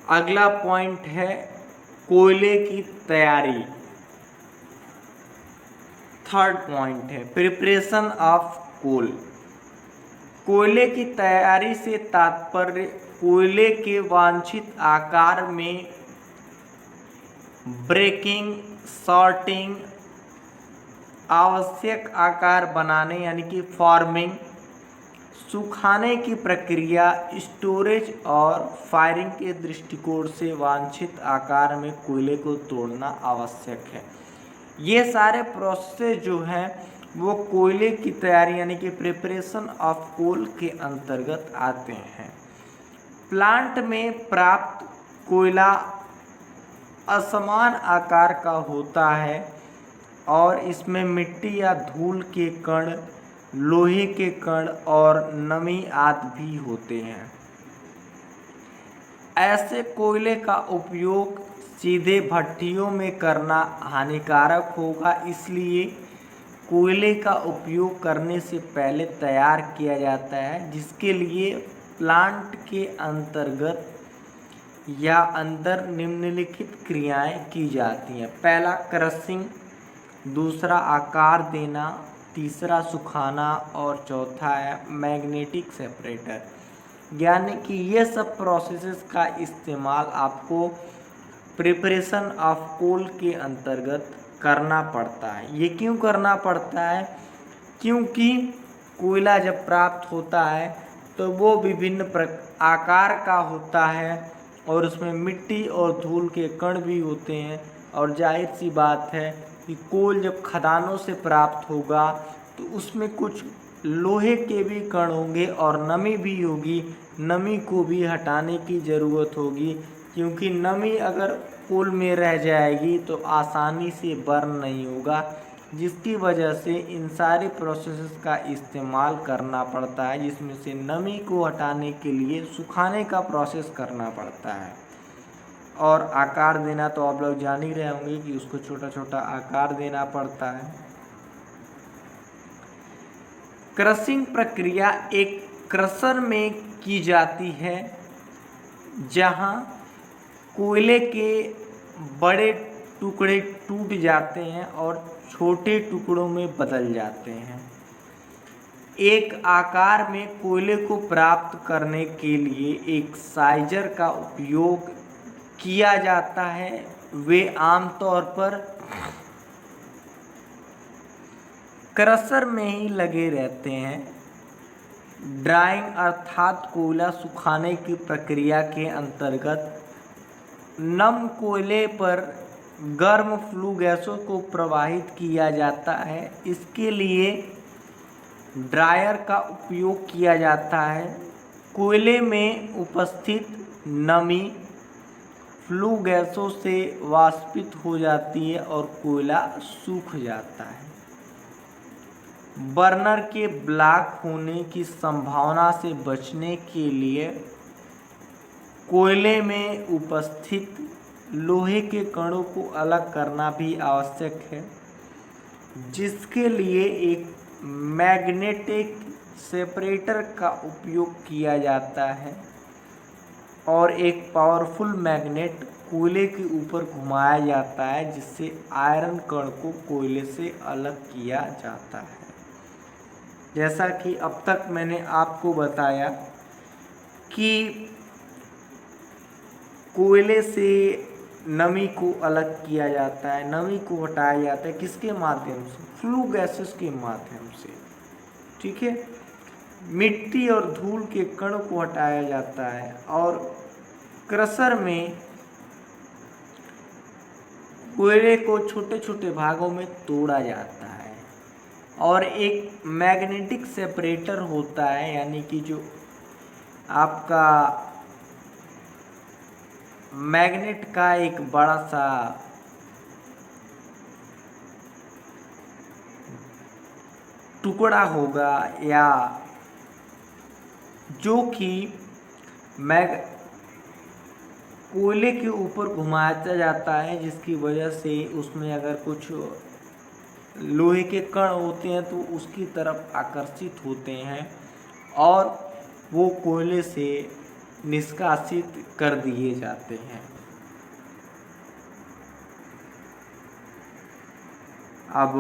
अगला पॉइंट है कोयले की तैयारी। थर्ड पॉइंट है प्रिपरेशन ऑफ कोल। कोयले की तैयारी से तात्पर्य कोयले के वांछित आकार में ब्रेकिंग, सॉर्टिंग, आवश्यक आकार बनाने यानी कि फॉर्मिंग, सुखाने की प्रक्रिया, स्टोरेज और फायरिंग के दृष्टिकोण से वांछित आकार में कोयले को तोड़ना आवश्यक है। ये सारे प्रोसेस जो हैं वो कोयले की तैयारी यानी कि प्रिपरेशन ऑफ कोल के अंतर्गत आते हैं। प्लांट में प्राप्त कोयला असमान आकार का होता है और इसमें मिट्टी या धूल के कण, लोहे के कण और नमी आदि भी होते हैं। ऐसे कोयले का उपयोग सीधे भट्टियों में करना हानिकारक होगा, इसलिए कोयले का उपयोग करने से पहले तैयार किया जाता है, जिसके लिए प्लांट के अंतर्गत या अंदर निम्नलिखित क्रियाएं की जाती हैं। पहला क्रशिंग, दूसरा आकार देना, तीसरा सुखाना और चौथा है मैग्नेटिक सेपरेटर। यानी कि ये सब प्रोसेसेस का इस्तेमाल आपको प्रिपरेशन ऑफ कोल के अंतर्गत करना पड़ता है। ये क्यों करना पड़ता है? क्योंकि कोयला जब प्राप्त होता है तो वो विभिन्न आकार का होता है और उसमें मिट्टी और धूल के कण भी होते हैं, और जाहिर सी बात है कि कोल जब खदानों से प्राप्त होगा तो उसमें कुछ लोहे के भी कण होंगे और नमी भी होगी। नमी को भी हटाने की ज़रूरत होगी, क्योंकि नमी अगर कोल में रह जाएगी तो आसानी से बर्न नहीं होगा, जिसकी वजह से इन सारे प्रोसेसेस का इस्तेमाल करना पड़ता है, जिसमें से नमी को हटाने के लिए सुखाने का प्रोसेस करना पड़ता है। और आकार देना तो आप लोग जान ही रहे होंगे कि उसको छोटा छोटा आकार देना पड़ता है। क्रशिंग प्रक्रिया एक क्रशर में की जाती है, जहां कोयले के बड़े टुकड़े टूट जाते हैं और छोटे टुकड़ों में बदल जाते हैं। एक आकार में कोयले को प्राप्त करने के लिए एक साइजर का उपयोग किया जाता है। वे आमतौर पर क्रशर में ही लगे रहते हैं। ड्राइंग अर्थात कोयला सुखाने की प्रक्रिया के अंतर्गत नम कोयले पर गर्म फ्लू गैसों को प्रवाहित किया जाता है। इसके लिए ड्रायर का उपयोग किया जाता है। कोयले में उपस्थित नमी फ्लू गैसों से वाष्पित हो जाती है और कोयला सूख जाता है। बर्नर के ब्लॉक होने की संभावना से बचने के लिए कोयले में उपस्थित लोहे के कणों को अलग करना भी आवश्यक है, जिसके लिए एक मैग्नेटिक सेपरेटर का उपयोग किया जाता है और एक पावरफुल मैग्नेट कोयले के ऊपर घुमाया जाता है, जिससे आयरन कण को कोयले से अलग किया जाता है। जैसा कि अब तक मैंने आपको बताया कि कोयले से नमी को अलग किया जाता है, नमी को हटाया जाता है किसके माध्यम से? फ्लू गैसेस के माध्यम से। ठीक है, मिट्टी और धूल के कण को हटाया जाता है और क्रशर में कोयले को छोटे छोटे भागों में तोड़ा जाता है और एक मैग्नेटिक सेपरेटर होता है, यानी कि जो आपका मैग्नेट का एक बड़ा सा टुकड़ा होगा, या जो कि कोयले के ऊपर घुमाया जाता है, जिसकी वजह से उसमें अगर कुछ लोहे के कण होते हैं तो उसकी तरफ आकर्षित होते हैं और वो कोयले से निष्कासित कर दिए जाते हैं। अब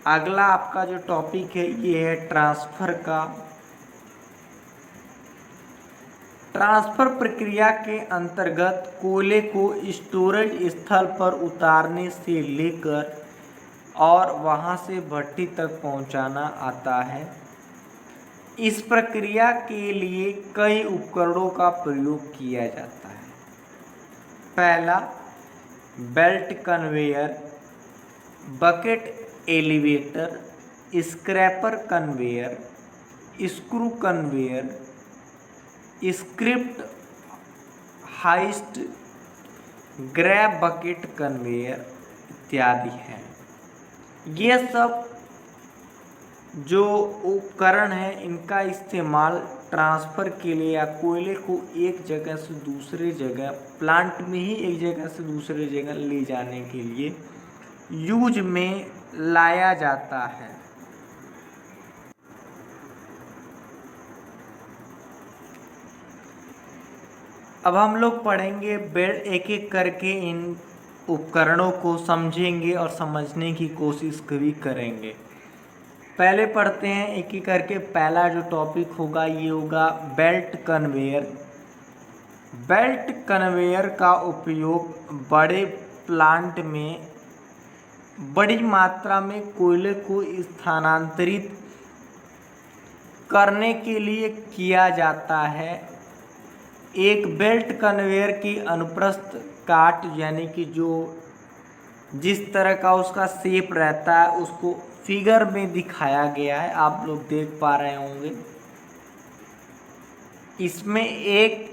अगला आपका जो टॉपिक है ये है ट्रांसफ़र का। ट्रांसफ़र प्रक्रिया के अंतर्गत कोयले को स्टोरेज स्थल पर उतारने से लेकर और वहां से भट्टी तक पहुंचाना आता है। इस प्रक्रिया के लिए कई उपकरणों का प्रयोग किया जाता है। पहला, belt conveyor, bucket elevator, scraper conveyor, screw conveyor, script hoist, grab bucket conveyor इत्यादि हैं। ये सब जो उपकरण हैं इनका इस्तेमाल ट्रांसफ़र के लिए या कोयले को एक जगह से दूसरे जगह, प्लांट में ही एक जगह से दूसरे जगह ले जाने के लिए यूज में लाया जाता है। अब हम लोग पढ़ेंगे एक एक करके इन उपकरणों को समझेंगे और समझने की कोशिश भी करेंगे। पहले पढ़ते हैं एक एक करके। पहला जो टॉपिक होगा ये होगा बेल्ट कन्वेयर। बेल्ट कन्वेयर का उपयोग बड़े प्लांट में बड़ी मात्रा में कोयले को स्थानांतरित करने के लिए किया जाता है। एक बेल्ट कन्वेयर की अनुप्रस्थ काट यानी कि जो जिस तरह का उसका शेप रहता है उसको फिगर में दिखाया गया है, आप लोग देख पा रहे होंगे। इसमें एक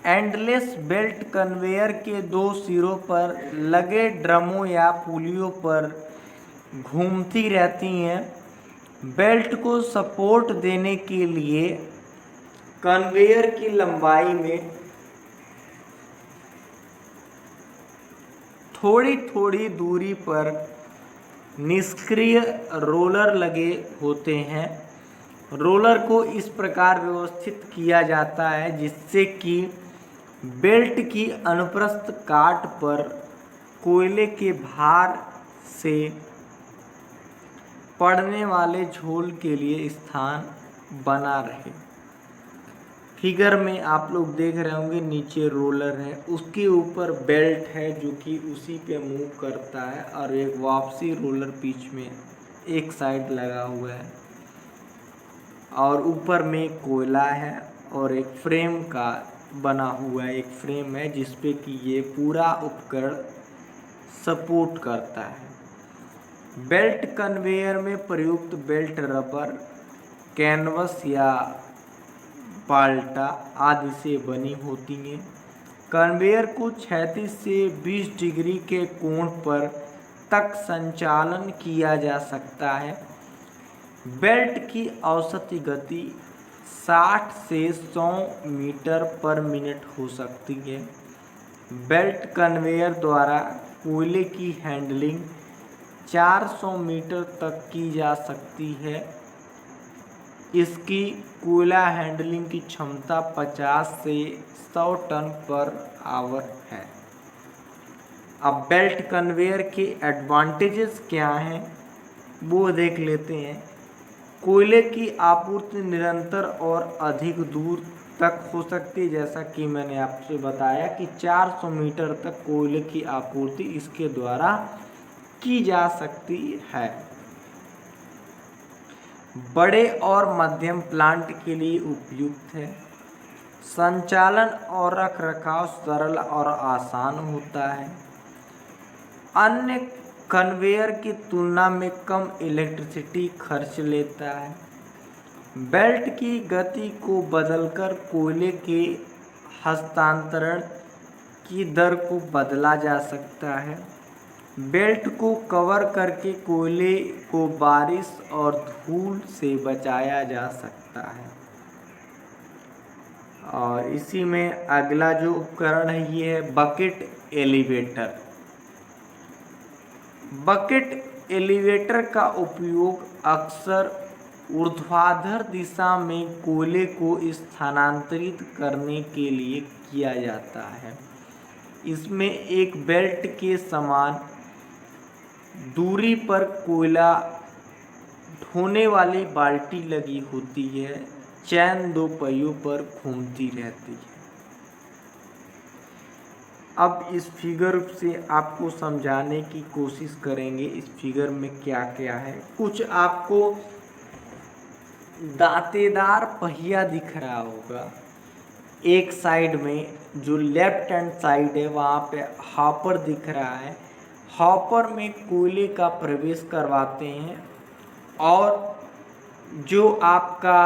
एंडलेस बेल्ट कन्वेयर के दो सिरों पर लगे ड्रमों या पुलियों पर घूमती रहती हैं। बेल्ट को सपोर्ट देने के लिए कन्वेयर की लंबाई में थोड़ी थोड़ी दूरी पर निष्क्रिय रोलर लगे होते हैं। रोलर को इस प्रकार व्यवस्थित किया जाता है जिससे कि बेल्ट की अनुप्रस्थ काट पर कोयले के भार से पड़ने वाले झोल के लिए स्थान बना रहे। फिगर में आप लोग देख रहे होंगे नीचे रोलर है, उसके ऊपर बेल्ट है जो कि उसी पे मूव करता है और एक वापसी रोलर बीच में एक साइड लगा हुआ है और ऊपर में कोयला है और एक फ्रेम का बना हुआ एक फ्रेम है जिस पे कि ये पूरा उपकरण सपोर्ट करता है। बेल्ट कन्वेयर में प्रयुक्त बेल्ट रबर, कैनवस या पाल्टा आदि से बनी होती हैं। कन्वेयर को क्षैतिज से 20 डिग्री के कोण पर तक संचालन किया जा सकता है। बेल्ट की औसत गति 60 से 100 मीटर पर मिनट हो सकती है। बेल्ट कन्वेयर द्वारा कोयले की हैंडलिंग 400 मीटर तक की जा सकती है। इसकी कोयला हैंडलिंग की क्षमता 50 से 100 टन पर आवर है। अब बेल्ट कन्वेयर के एडवांटेजेस क्या हैं वो देख लेते हैं। कोयले की आपूर्ति निरंतर और अधिक दूर तक हो सकती है, जैसा कि मैंने आपसे बताया कि 400 मीटर तक कोयले की आपूर्ति इसके द्वारा की जा सकती है। बड़े और मध्यम प्लांट के लिए उपयुक्त है। संचालन और रखरखाव सरल और आसान होता है। अन्य कन्वेयर की तुलना में कम इलेक्ट्रिसिटी खर्च लेता है। बेल्ट की गति को बदलकर कोयले के हस्तांतरण की दर को बदला जा सकता है। बेल्ट को कवर करके कोयले को बारिश और धूल से बचाया जा सकता है। और इसी में अगला जो उपकरण है ये है बकेट एलिवेटर। बकेट एलिवेटर का उपयोग अक्सर ऊर्ध्वाधर दिशा में कोयले को स्थानांतरित करने के लिए किया जाता है। इसमें एक बेल्ट के समान दूरी पर कोयला ढोने वाली बाल्टी लगी होती है। चैन दो पहियों पर घूमती रहती है। अब इस फिगर से आपको समझाने की कोशिश करेंगे इस फिगर में क्या क्या है। कुछ आपको दांतेदार पहिया दिख रहा होगा। एक साइड में जो लेफ्ट हैंड साइड है वहाँ पे हॉपर दिख रहा है। हॉपर में कोयले का प्रवेश करवाते हैं और जो आपका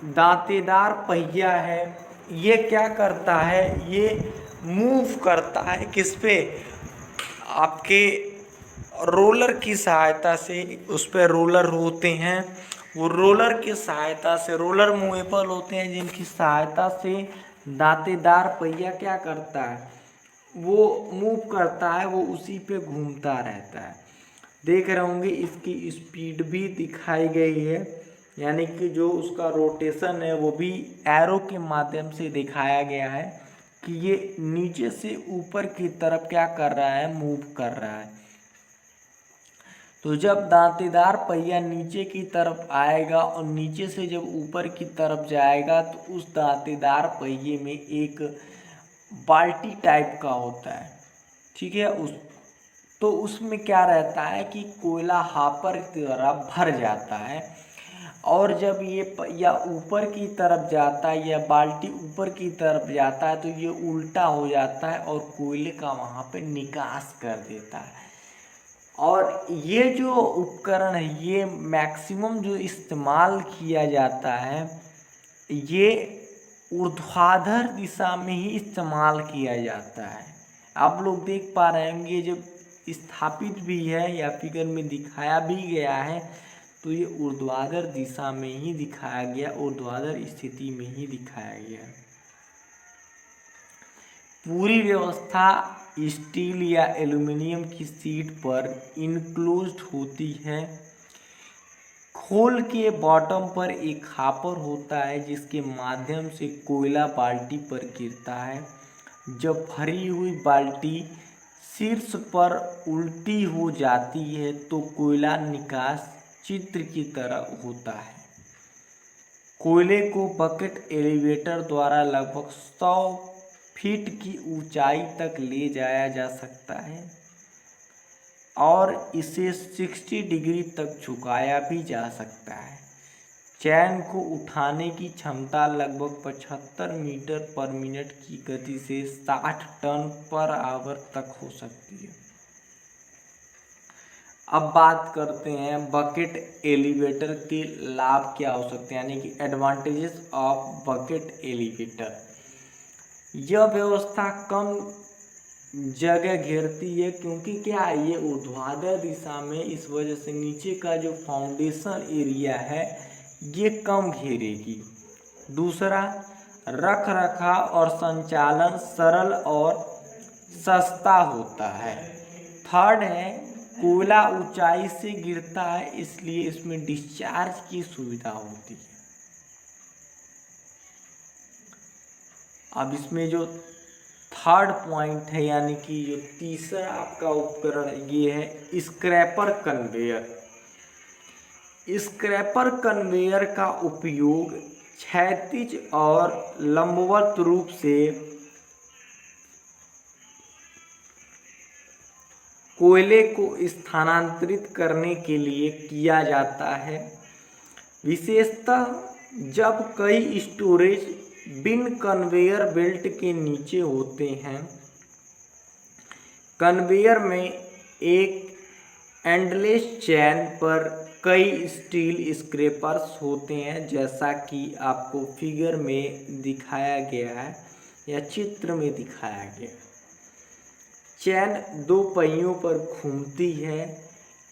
दांतेदार पहिया है ये क्या करता है, ये मूव करता है किस पे, आपके रोलर की सहायता से। उस पर रोलर होते हैं, वो रोलर की सहायता से, रोलर मूवेबल होते हैं जिनकी सहायता से दांतेदार पहिया क्या करता है, वो मूव करता है, वो उसी पे घूमता रहता है। देख रहे होंगे इसकी स्पीड भी दिखाई गई है, यानी कि जो उसका रोटेशन है वो भी एरो के माध्यम से दिखाया गया है कि ये नीचे से ऊपर की तरफ क्या कर रहा है, मूव कर रहा है। तो जब दांतेदार पहिया नीचे की तरफ आएगा और नीचे से जब ऊपर की तरफ जाएगा तो उस दांतेदार पहिए में एक बाल्टी टाइप का होता है, ठीक है। तो उसमें क्या रहता है कि कोयला हॉपर द्वारा भर जाता है और जब ये पहिया ऊपर की तरफ जाता है या बाल्टी ऊपर की तरफ जाता है तो ये उल्टा हो जाता है और कोयले का वहाँ पे निकास कर देता है। और ये जो उपकरण है ये मैक्सिमम जो इस्तेमाल किया जाता है ये ऊर्ध्वाधर दिशा में ही इस्तेमाल किया जाता है। आप लोग देख पा रहे होंगे जब स्थापित भी है या फिगर में दिखाया भी गया है तो ये ऊर्ध्वाधर दिशा में ही दिखाया गया, ऊर्ध्वाधर स्थिति में ही दिखाया गया। पूरी व्यवस्था स्टील या एल्युमिनियम की शीट पर इनक्लोज्ड होती है। खोल के बॉटम पर एक हॉपर होता है जिसके माध्यम से कोयला बाल्टी पर गिरता है। जब भरी हुई बाल्टी शीर्ष पर उल्टी हो जाती है तो कोयला निकास चित्र की तरह होता है। कोयले को बकेट एलिवेटर द्वारा लगभग 100 फीट की ऊंचाई तक ले जाया जा सकता है और इसे 60 डिग्री तक झुकाया भी जा सकता है। चैन को उठाने की क्षमता लगभग 75 मीटर पर मिनट की गति से 60 टन पर आवर तक हो सकती है। अब बात करते हैं बकेट एलिवेटर के लाभ क्या हो सकते हैं, यानी कि एडवांटेजेस ऑफ बकेट एलिवेटर। यह व्यवस्था कम जगह घेरती है क्योंकि क्या ये ऊर्ध्वाधर दिशा में, इस वजह से नीचे का जो फाउंडेशन एरिया है ये कम घेरेगी। दूसरा, रख रखाव और संचालन सरल और सस्ता होता है। थर्ड है, कोयला ऊंचाई से गिरता है इसलिए इसमें डिस्चार्ज की सुविधा होती है। अब इसमें जो थर्ड पॉइंट है, यानी कि जो तीसरा आपका उपकरण ये है स्क्रैपर कन्वेयर। स्क्रैपर कन्वेयर का उपयोग क्षैतिज और लंबवत रूप से कोयले को स्थानांतरित करने के लिए किया जाता है। विशेषतः जब कई स्टोरेज बिन कन्वेयर बेल्ट के नीचे होते हैं। कन्वेयर में एक एंडलेस चैन पर कई स्टील स्क्रैपर्स होते हैं, जैसा कि आपको फिगर में दिखाया गया है या चित्र में दिखाया गया। चैन दो पहियों पर घूमती है।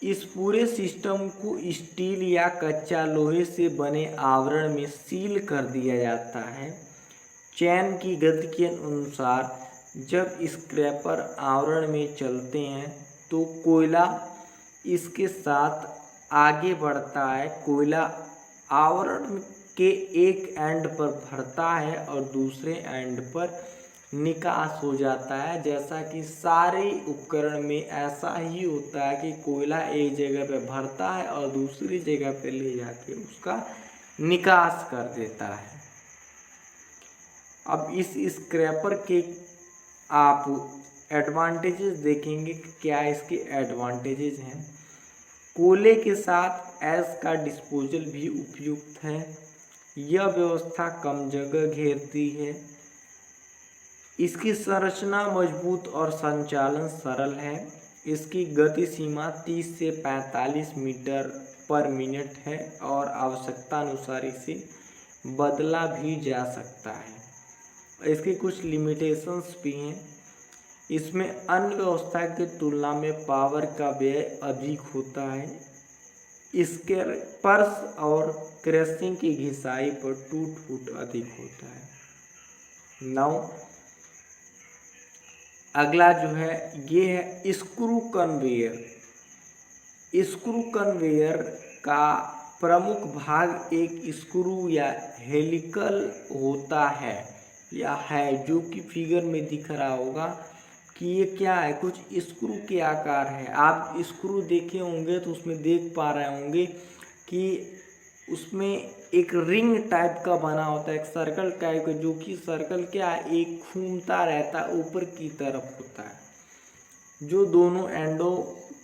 इस पूरे सिस्टम को स्टील या कच्चा लोहे से बने आवरण में सील कर दिया जाता है। चैन की गति के अनुसार जब स्क्रैपर आवरण में चलते हैं तो कोयला इसके साथ आगे बढ़ता है। कोयला आवरण के एक एंड पर भरता है और दूसरे एंड पर निकास हो जाता है। जैसा कि सारे उपकरण में ऐसा ही होता है कि कोयला एक जगह पे भरता है और दूसरी जगह पे ले जाके उसका निकास कर देता है। अब इस स्क्रैपर के आप एडवांटेजेस देखेंगे कि क्या इसके एडवांटेजेस हैं। कोयले के साथ ऐश का डिस्पोजल भी उपयुक्त है। यह व्यवस्था कम जगह घेरती है। इसकी संरचना मजबूत और संचालन सरल है। इसकी गति सीमा 30 से 45 मीटर पर मिनट है और आवश्यकता अनुसार इसे बदला भी जा सकता है। इसके कुछ लिमिटेशंस भी हैं। इसमें अन्य व्यवस्था की तुलना में पावर का व्यय अधिक होता है। इसके पर्स और क्रशिंग की घिसाई पर टूट फूट अधिक होता है। 9 अगला जो है ये है स्क्रू कन्वेयर। स्क्रू कन्वेयर का प्रमुख भाग एक स्क्रू या हेलिकल होता है या है, जो कि फिगर में दिख रहा होगा कि ये क्या है, कुछ स्क्रू के आकार है। आप स्क्रू देखे होंगे तो उसमें देख पा रहे होंगे कि उसमें एक रिंग टाइप का बना होता है, एक सर्कल टाइप का, जो कि सर्कल क्या है, एक घूमता रहता है, ऊपर की तरफ होता है, जो दोनों एंडों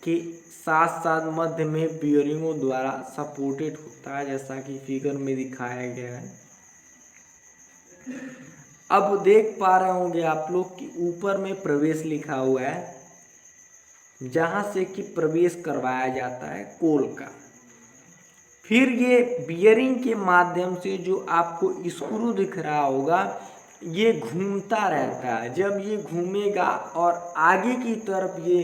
के साथ साथ मध्य में बियरिंगों द्वारा सपोर्टेड होता है, जैसा कि फिगर में दिखाया गया है। अब देख पा रहे होंगे आप लोग कि ऊपर में प्रवेश लिखा हुआ है, जहां से कि प्रवेश करवाया जाता है कोल का। फिर ये बियरिंग के माध्यम से जो आपको स्क्रू दिख रहा होगा, ये घूमता रहता है। जब ये घूमेगा और आगे की तरफ ये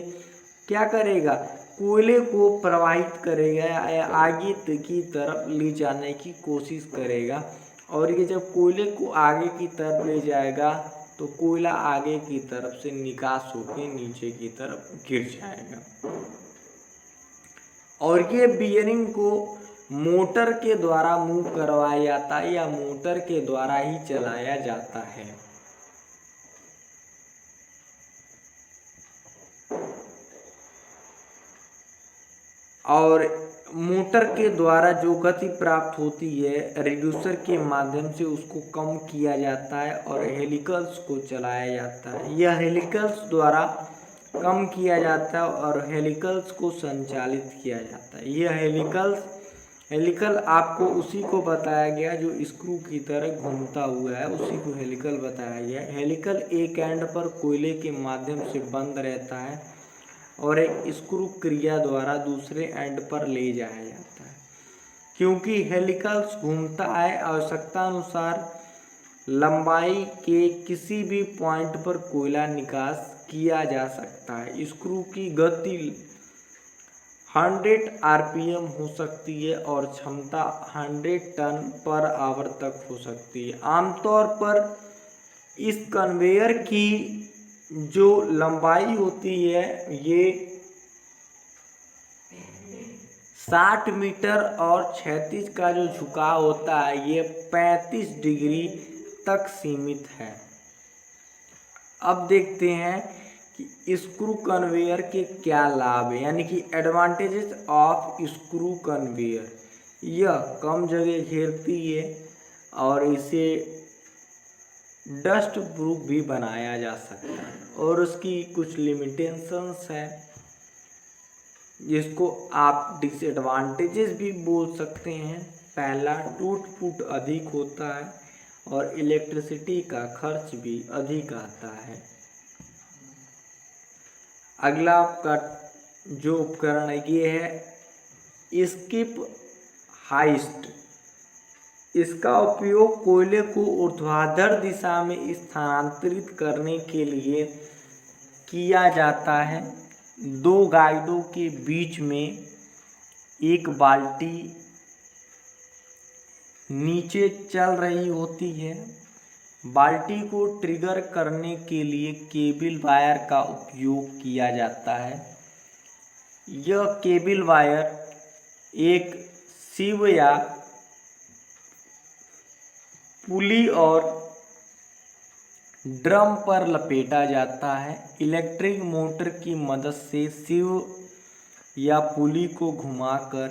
क्या करेगा, कोयले को प्रवाहित करेगा या आगे की तरफ ले जाने की कोशिश करेगा। और ये जब कोयले को आगे की तरफ ले जाएगा तो कोयला आगे की तरफ से निकास होकर नीचे की तरफ गिर जाएगा। और ये बियरिंग को मोटर के द्वारा मूव करवाया जाता है या मोटर के द्वारा ही चलाया जाता है। और मोटर के द्वारा जो गति प्राप्त होती है रिड्यूसर के माध्यम से उसको कम किया जाता है और हेलिकल्स को चलाया जाता है। यह हेलिकल्स द्वारा कम किया जाता है और हेलिकल्स को संचालित किया जाता है। यह हेलिकल आपको उसी को बताया गया जो स्क्रू की तरह घूमता हुआ है, उसी को हेलिकल बताया गया। हेलिकल एक एंड पर कोयले के माध्यम से बंद रहता है और एक स्क्रू क्रिया द्वारा दूसरे एंड पर ले जाया जाता है। क्योंकि हेलिकल्स घूमता है, आवश्यकता अनुसार लंबाई के किसी भी पॉइंट पर कोयला निकास किया जा सकता है। स्क्रू की गति 100 आरपीएम हो सकती है और क्षमता 100 टन पर आवर तक हो सकती है। आमतौर पर इस कन्वेयर की जो लंबाई होती है ये 60 मीटर और क्षैतिज का जो झुकाव होता है ये 35 डिग्री तक सीमित है। अब देखते हैं कि स्क्रू कन्वेयर के क्या लाभ है, यानी कि एडवांटेजेस ऑफ स्क्रू कन्वेयर। यह कम जगह घेरती है और इसे डस्ट प्रूफ भी बनाया जा सकता है। और उसकी कुछ लिमिटेशंस हैं जिसको आप डिसएडवांटेजेस भी बोल सकते हैं। पहला, टूट फूट अधिक होता है और इलेक्ट्रिसिटी का खर्च भी अधिक आता है। अगला आपका जो उपकरण ये है स्किप हाइस्ट। इसका उपयोग कोयले को ऊर्ध्वाधर दिशा में स्थानांतरित करने के लिए किया जाता है। दो गाइडों के बीच में एक बाल्टी नीचे चल रही होती है। बाल्टी को ट्रिगर करने के लिए केबल वायर का उपयोग किया जाता है। यह केबल वायर एक सीव या पुली और ड्रम पर लपेटा जाता है। इलेक्ट्रिक मोटर की मदद से शिव या पुली को घुमाकर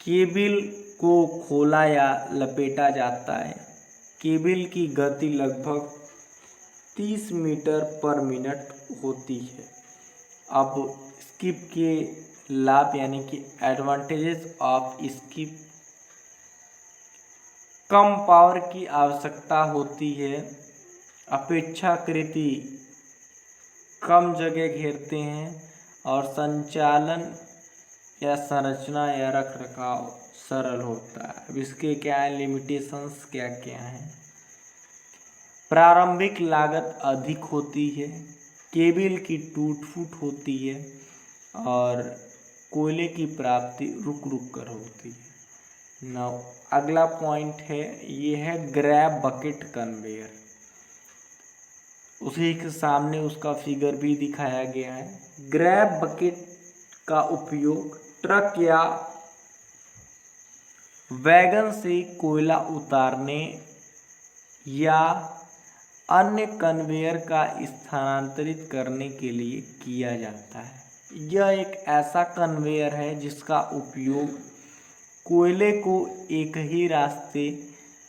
केबिल को खोला या लपेटा जाता है। केबिल की गति लगभग 30 मीटर पर मिनट होती है। अब स्किप के लाभ यानी कि advantages of skip. Come power की आवश्यकता होती है, अपेक्षाकृत कम जगह घेरते हैं और संचालन या संरचना या रखरखाव सरल होता है। अब इसके क्या है लिमिटेशंस, क्या क्या हैं। प्रारंभिक लागत अधिक होती है, केबिल की टूट फूट होती है और कोयले की प्राप्ति रुक रुक कर होती है। नाउ अगला पॉइंट है, ये है ग्रैब बकेट कन्वेयर। उसी के सामने उसका फिगर भी दिखाया गया है। ग्रैब बकेट का उपयोग ट्रक या वैगन से कोयला उतारने या अन्य कन्वेयर का स्थानांतरित करने के लिए किया जाता है। यह एक ऐसा कन्वेयर है जिसका उपयोग कोयले को एक ही रास्ते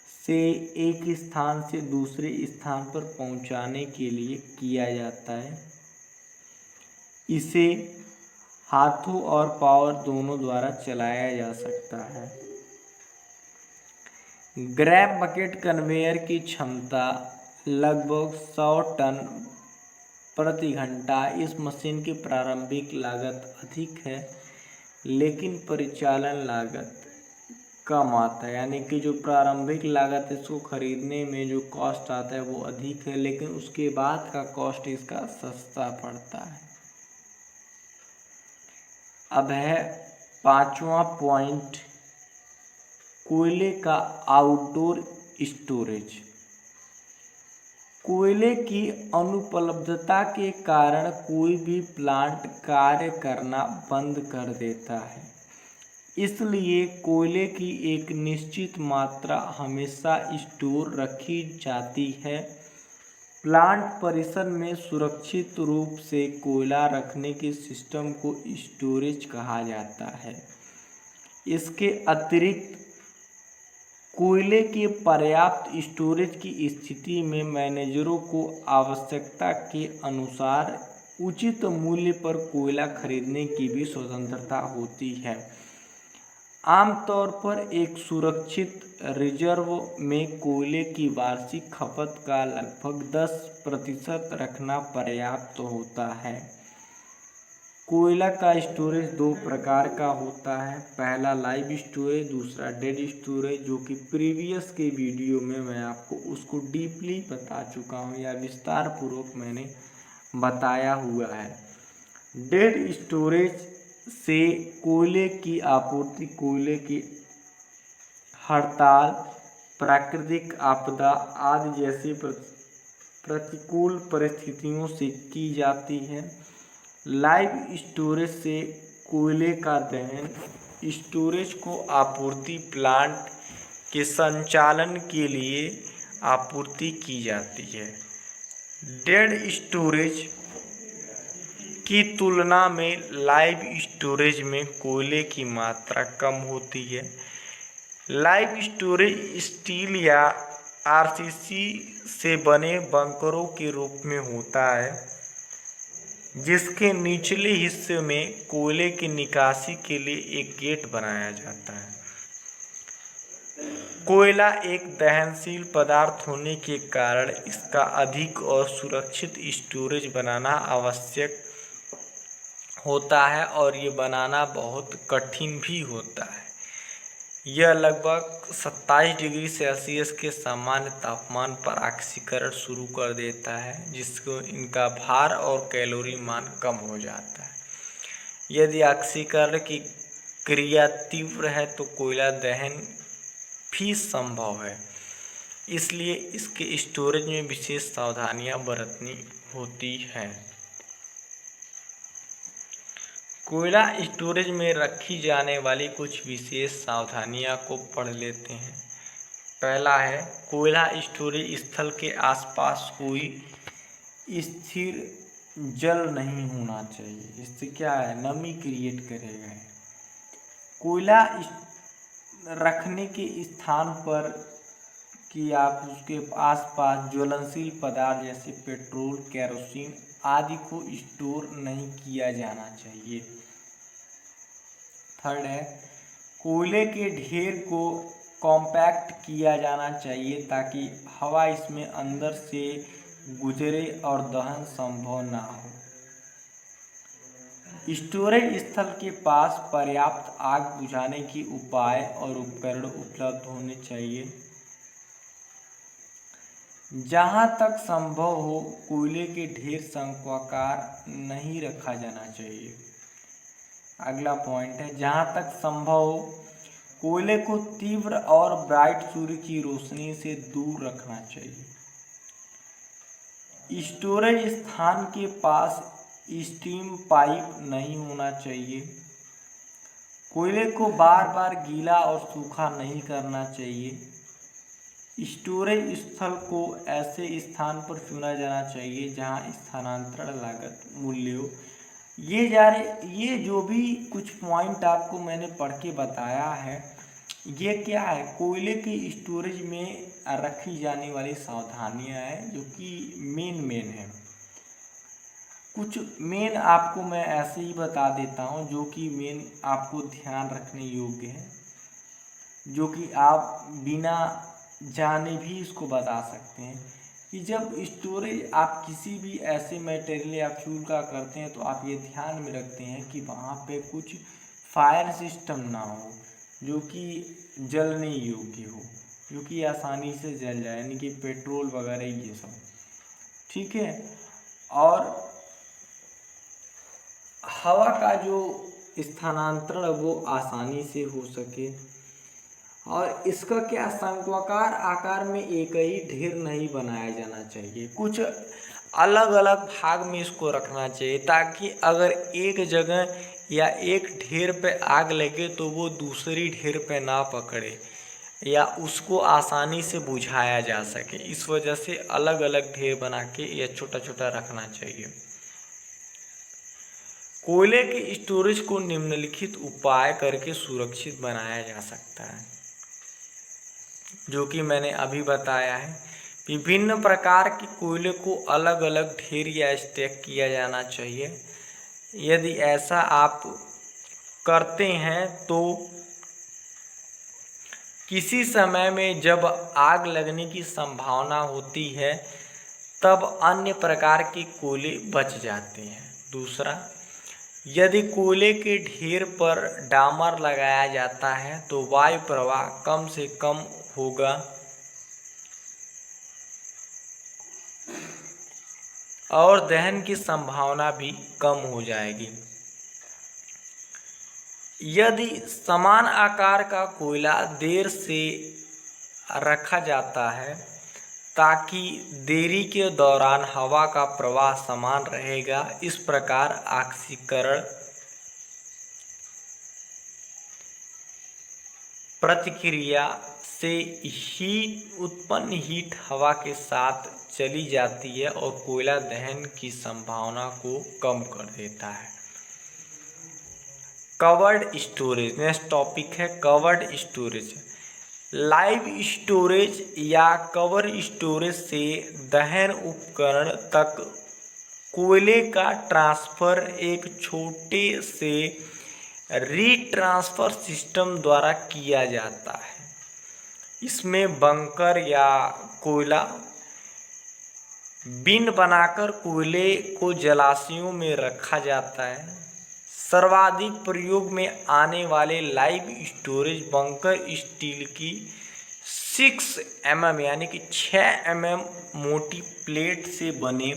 से एक स्थान से दूसरे स्थान पर पहुंचाने के लिए किया जाता है। इसे हाथों और पावर दोनों द्वारा चलाया जा सकता है। ग्रैब बकेट कन्वेयर की क्षमता लगभग 100 टन प्रति घंटा। इस मशीन की प्रारंभिक लागत अधिक है लेकिन परिचालन लागत कम आता है, यानी कि जो प्रारंभिक लागत है इसको खरीदने में जो कॉस्ट आता है वो अधिक है, लेकिन उसके बाद का कॉस्ट इसका सस्ता पड़ता है। अब है पांचवा पॉइंट, कोयले का आउटडोर स्टोरेज। कोयले की अनुपलब्धता के कारण कोई भी प्लांट कार्य करना बंद कर देता है, इसलिए कोयले की एक निश्चित मात्रा हमेशा स्टोर रखी जाती है। प्लांट परिसर में सुरक्षित रूप से कोयला रखने के सिस्टम को स्टोरेज कहा जाता है। इसके अतिरिक्त कोयले के पर्याप्त स्टोरेज की स्थिति में मैनेजरों को आवश्यकता के अनुसार उचित मूल्य पर कोयला खरीदने की भी स्वतंत्रता होती है। आमतौर पर एक सुरक्षित रिजर्व में कोयले की वार्षिक खपत का लगभग 10% रखना पर्याप्त होता है। कोयला का स्टोरेज दो प्रकार का होता है, पहला लाइव स्टोरेज, दूसरा डेड स्टोरेज, जो कि प्रीवियस के वीडियो में मैं आपको उसको डीपली बता चुका हूँ या विस्तार पूर्वक मैंने बताया हुआ है। डेड स्टोरेज से कोयले की आपूर्ति कोयले की हड़ताल, प्राकृतिक आपदा आदि जैसी प्रतिकूल परिस्थितियों से की जाती है। लाइव स्टोरेज से कोयले का दहन स्टोरेज को आपूर्ति प्लांट के संचालन के लिए आपूर्ति की जाती है। डेड स्टोरेज की तुलना में लाइव स्टोरेज में कोयले की मात्रा कम होती है। लाइव स्टोरेज स्टील या आरसीसी से बने बंकरों के रूप में होता है, जिसके निचले हिस्से में कोयले की निकासी के लिए एक गेट बनाया जाता है। कोयला एक दहनशील पदार्थ होने के कारण इसका अधिक और सुरक्षित स्टोरेज बनाना आवश्यक होता है और ये बनाना बहुत कठिन भी होता है। यह लगभग 27 डिग्री सेल्सियस के सामान्य तापमान पर ऑक्सीकरण शुरू कर देता है, जिसको इनका भार और कैलोरी मान कम हो जाता है। यदि ऑक्सीकरण की क्रिया तीव्र है तो कोयला दहन भी संभव है, इसलिए इसके स्टोरेज में विशेष सावधानियां बरतनी होती हैं। कोयला स्टोरेज में रखी जाने वाली कुछ विशेष सावधानियां को पढ़ लेते हैं। पहला है कोयला स्टोरेज स्थल के आसपास कोई स्थिर जल नहीं होना चाहिए। इससे क्या है, नमी क्रिएट करेगा। कोयला रखने के स्थान पर कि आप उसके आसपास ज्वलनशील पदार्थ जैसे पेट्रोल, केरोसिन आदि को स्टोर नहीं किया जाना चाहिए। थर्ड है कोयले के ढेर को कॉम्पैक्ट किया जाना चाहिए ताकि हवा इसमें अंदर से गुजरे और दहन संभव ना हो। स्टोरेज स्थल के पास पर्याप्त आग बुझाने के उपाय और उपकरण उपलब्ध होने चाहिए। जहाँ तक संभव हो कोयले के ढेर शंक्वाकार नहीं रखा जाना चाहिए। अगला पॉइंट है जहाँ तक संभव हो कोयले को तीव्र और ब्राइट सूर्य की रोशनी से दूर रखना चाहिए। स्टोरेज स्थान के पास स्टीम पाइप नहीं होना चाहिए। कोयले को बार बार गीला और सूखा नहीं करना चाहिए। स्टोरेज स्थल को ऐसे स्थान पर चुना जाना चाहिए जहां स्थानांतरण लागत मूल्य हो। ये जो भी कुछ पॉइंट आपको मैंने पढ़ के बताया है, ये क्या है, कोयले की स्टोरेज में रखी जाने वाली सावधानियां हैं जो कि मेन है। कुछ मेन आपको मैं ऐसे ही बता देता हूँ जो कि मेन आपको ध्यान रखने योग्य है, जो कि आप बिना जाने भी इसको बता सकते हैं कि जब स्टोरेज आप किसी भी ऐसे मटेरियल या फ्यूल का करते हैं तो आप ये ध्यान में रखते हैं कि वहाँ पे कुछ फायर सिस्टम ना हो जो कि जलने योग्य हो, जो कि आसानी से जल जाए, यानी कि पेट्रोल वगैरह ये सब, ठीक है। और हवा का जो स्थानांतरण वो आसानी से हो सके। और इसका क्या, शंक्वाकार आकार में एक ही ढेर नहीं बनाया जाना चाहिए, कुछ अलग अलग भाग में इसको रखना चाहिए ताकि अगर एक जगह या एक ढेर पे आग लगे तो वो दूसरी ढेर पे ना पकड़े या उसको आसानी से बुझाया जा सके। इस वजह से अलग अलग ढेर बना के या छोटा छोटा रखना चाहिए। कोयले के स्टोरेज को निम्नलिखित उपाय करके सुरक्षित बनाया जा सकता है, जो कि मैंने अभी बताया है। विभिन्न प्रकार के कोयले को अलग अलग ढेर या स्टैक किया जाना चाहिए। यदि ऐसा आप करते हैं तो किसी समय में जब आग लगने की संभावना होती है तब अन्य प्रकार के कोयले बच जाते हैं। दूसरा, यदि कोयले के ढेर पर डामर लगाया जाता है तो वायु प्रवाह कम से कम होगा और दहन की संभावना भी कम हो जाएगी। यदि समान आकार का कोयला देर से रखा जाता है ताकि देरी के दौरान हवा का प्रवाह समान रहेगा, इस प्रकार ऑक्सीकरण प्रतिक्रिया से उत्पन्न हीट हवा के साथ चली जाती है और कोयला दहन की संभावना को कम कर देता है। कवर्ड स्टोरेज, नेक्स्ट टॉपिक है कवर्ड स्टोरेज। लाइव स्टोरेज या कवर स्टोरेज से दहन उपकरण तक कोयले का ट्रांसफर एक छोटे से रीट्रांसफर सिस्टम द्वारा किया जाता है। इसमें बंकर या कोयला बिन बनाकर कोयले को जलाशयों में रखा जाता है। सर्वाधिक प्रयोग में आने वाले लाइव स्टोरेज बंकर स्टील की 6 mm यानी कि 6 mm मोटी प्लेट से बने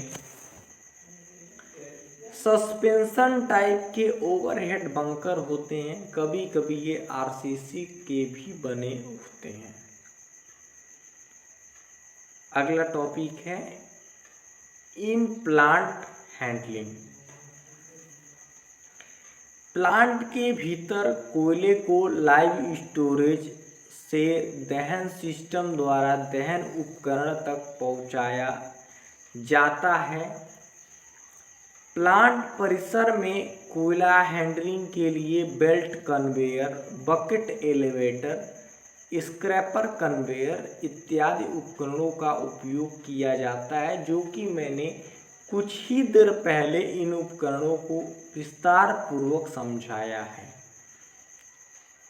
सस्पेंशन टाइप के ओवरहेड बंकर होते हैं। कभी कभी ये आरसीसी के भी बने होते हैं। अगला टॉपिक है इन प्लांट हैंडलिंग। प्लांट के भीतर कोयले को लाइव स्टोरेज से दहन सिस्टम द्वारा दहन उपकरण तक पहुंचाया जाता है। प्लांट परिसर में कोयला हैंडलिंग के लिए belt conveyor, bucket elevator, scraper conveyor इत्यादि उपकरणों का उपयोग किया जाता है, जो कि मैंने कुछ ही देर पहले इन उपकरणों को विस्तार पूर्वक समझाया है।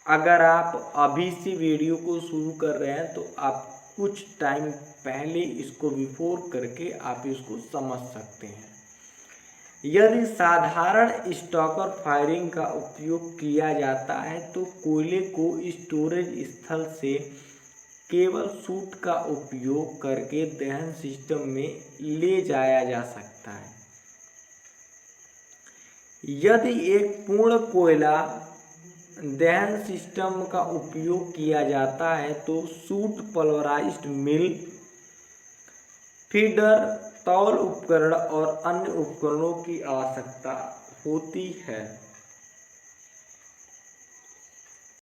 अगर आप अभी से वीडियो को शुरू कर रहे हैं तो आप कुछ टाइम पहले इसको बिफोर करके आप इसको समझ सकते हैं। यदि साधारण स्टॉकर फायरिंग का उपयोग किया जाता है तो कोयले को स्टोरेज स्थल से केवल सूट का उपयोग करके दहन सिस्टम में ले जाया जा सकता है। यदि एक पूर्ण कोयला दहन सिस्टम का उपयोग किया जाता है तो सूट, पल्वराइज्ड मिल, फीडर, तौल उपकरण और अन्य उपकरणों की आवश्यकता होती है।